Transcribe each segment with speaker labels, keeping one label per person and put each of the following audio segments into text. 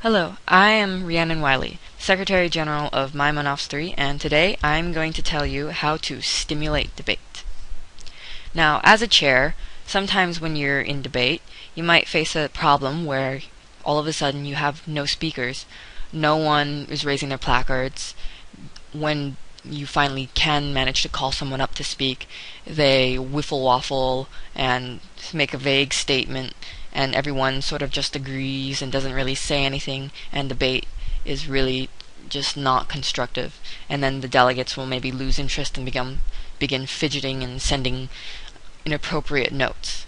Speaker 1: Hello, I am Rhiannon Wiley, Secretary General of MY-MUNOFS 3, and today I'm going to tell you how to stimulate debate. Now, as a chair, sometimes when you're in debate, you might face a problem where all of a sudden you have no speakers, no one is raising their placards. When you finally can manage to call someone up to speak, they whiffle-waffle and make a vague statement, and everyone sort of just agrees and doesn't really say anything, and debate is really just not constructive. And then the delegates will maybe lose interest and begin fidgeting and sending inappropriate notes.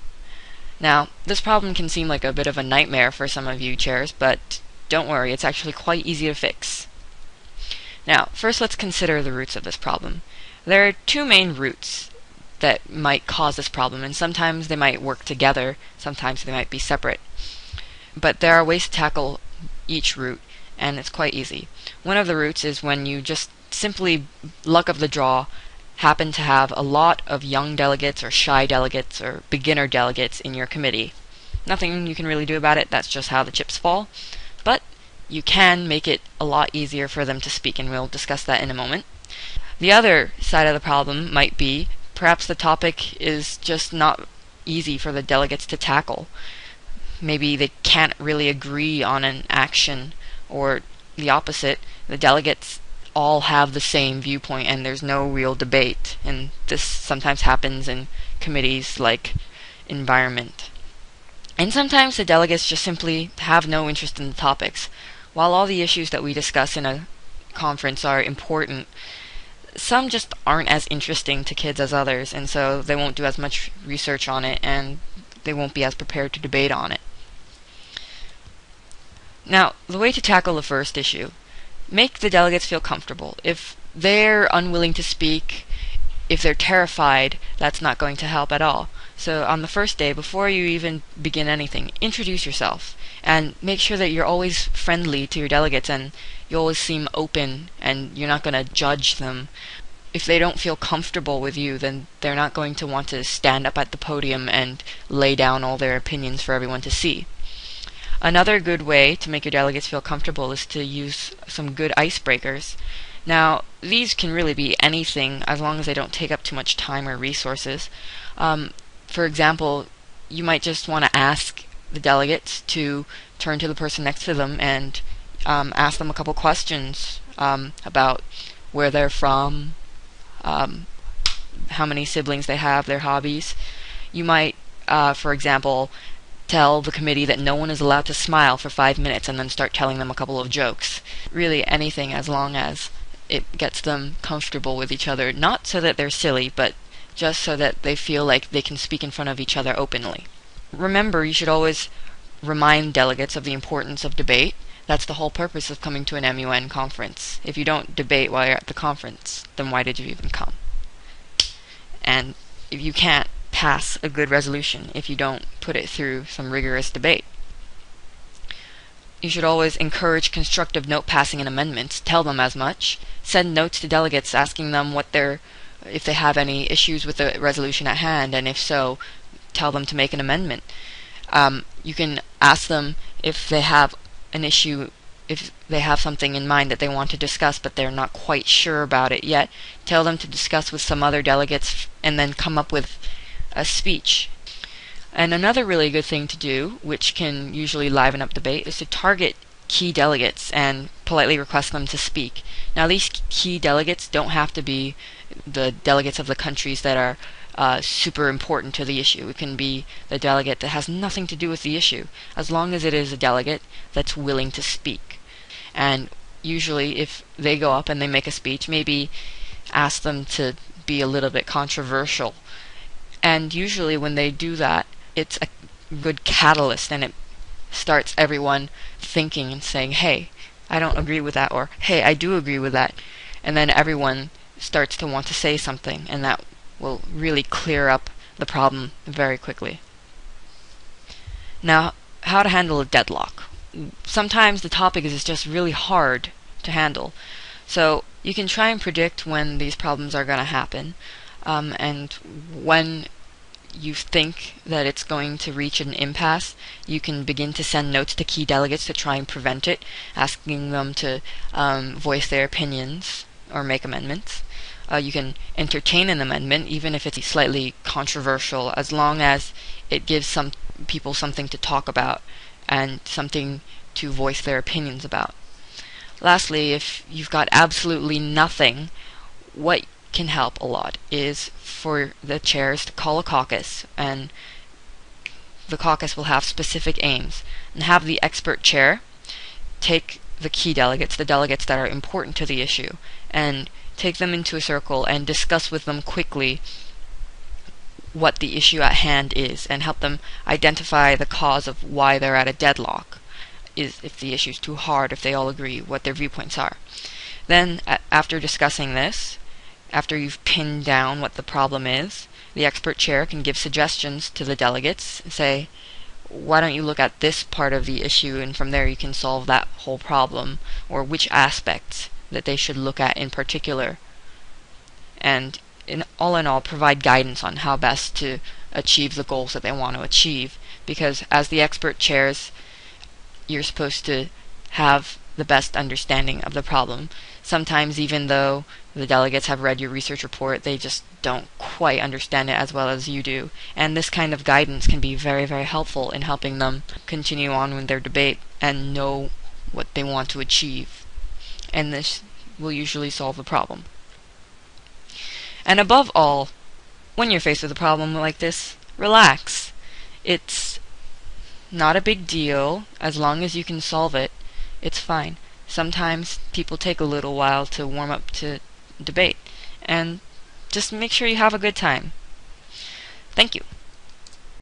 Speaker 1: Now, this problem can seem like a bit of a nightmare for some of you chairs, but don't worry, it's actually quite easy to fix. Now, first let's consider the roots of this problem. There are two main roots that might cause this problem, and sometimes they might work together, sometimes they might be separate. But there are ways to tackle each root, and it's quite easy. One of the roots is when you just simply, luck of the draw, happen to have a lot of young delegates or shy delegates or beginner delegates in your committee. Nothing you can really do about it, that's just how the chips fall. But you can make it a lot easier for them to speak, and we'll discuss that in a moment. The other side of the problem might be perhaps the topic is just not easy for the delegates to tackle. Maybe they can't really agree on an action, or the opposite, the delegates all have the same viewpoint and there's no real debate, and this sometimes happens in committees like environment. And sometimes the delegates just simply have no interest in the topics. While all the issues that we discuss in a conference are important, some just aren't as interesting to kids as others, and so they won't do as much research on it, and they won't be as prepared to debate on it. Now, the way to tackle the first issue: make the delegates feel comfortable. If they're unwilling to speak, if they're terrified, that's not going to help at all. So on the first day, before you even begin anything, introduce yourself and make sure that you're always friendly to your delegates and you always seem open and you're not going to judge them. If they don't feel comfortable with you, then they're not going to want to stand up at the podium and lay down all their opinions for everyone to see. Another good way to make your delegates feel comfortable is to use some good icebreakers. Now, these can really be anything as long as they don't take up too much time or resources. For example, you might just want to ask the delegates to turn to the person next to them and ask them a couple questions about where they're from, how many siblings they have, their hobbies. You might, for example, tell the committee that no one is allowed to smile for 5 minutes and then start telling them a couple of jokes. Really anything as long as it gets them comfortable with each other, not so that they're silly, but just so that they feel like they can speak in front of each other openly. Remember, you should always remind delegates of the importance of debate. That's the whole purpose of coming to an MUN conference. If you don't debate while you're at the conference, then why did you even come? And if you can't pass a good resolution if you don't put it through some rigorous debate. You should always encourage constructive note passing and amendments. Tell them as much. Send notes to delegates asking them if they have any issues with the resolution at hand, and if so, tell them to make an amendment. You can ask them if they have an issue, if they have something in mind that they want to discuss but they're not quite sure about it yet. Tell them to discuss with some other delegates and then come up with a speech. And another really good thing to do, which can usually liven up debate, is to target key delegates and politely request them to speak. Now, these key delegates don't have to be the delegates of the countries that are super important to the issue. It can be the delegate that has nothing to do with the issue, as long as it is a delegate that's willing to speak. And usually if they go up and they make a speech, maybe ask them to be a little bit controversial. And usually when they do that, it's a good catalyst, and it starts everyone thinking and saying, hey, I don't agree with that, or hey, I do agree with that. And then everyone starts to want to say something, and that will really clear up the problem very quickly. Now, how to handle a deadlock. Sometimes the topic is just really hard to handle. So you can try and predict when these problems are going to happen, and when you think that it's going to reach an impasse, you can begin to send notes to key delegates to try and prevent it, asking them to voice their opinions or make amendments. You can entertain an amendment, even if it's slightly controversial, as long as it gives some people something to talk about and something to voice their opinions about. Lastly, if you've got absolutely nothing, what can help a lot is for the chairs to call a caucus, and the caucus will have specific aims, and have the expert chair take the key delegates, the delegates that are important to the issue, and take them into a circle and discuss with them quickly what the issue at hand is, and help them identify the cause of why they're at a deadlock, is if the issue is too hard, if they all agree what their viewpoints are. Then, after discussing this, after you've pinned down what the problem is, the expert chair can give suggestions to the delegates, say, why don't you look at this part of the issue, and from there you can solve that whole problem, or which aspects that they should look at in particular, and in all provide guidance on how best to achieve the goals that they want to achieve, because as the expert chairs, you're supposed to have the best understanding of the problem. Sometimes, even though the delegates have read your research report, they just don't quite understand it as well as you do, and this kind of guidance can be very, very helpful in helping them continue on with their debate and know what they want to achieve, and this will usually solve the problem. And above all, when you're faced with a problem like this, relax. It's not a big deal. As long as you can solve it, it's fine. Sometimes people take a little while to warm up to debate, and just make sure you have a good time. Thank you.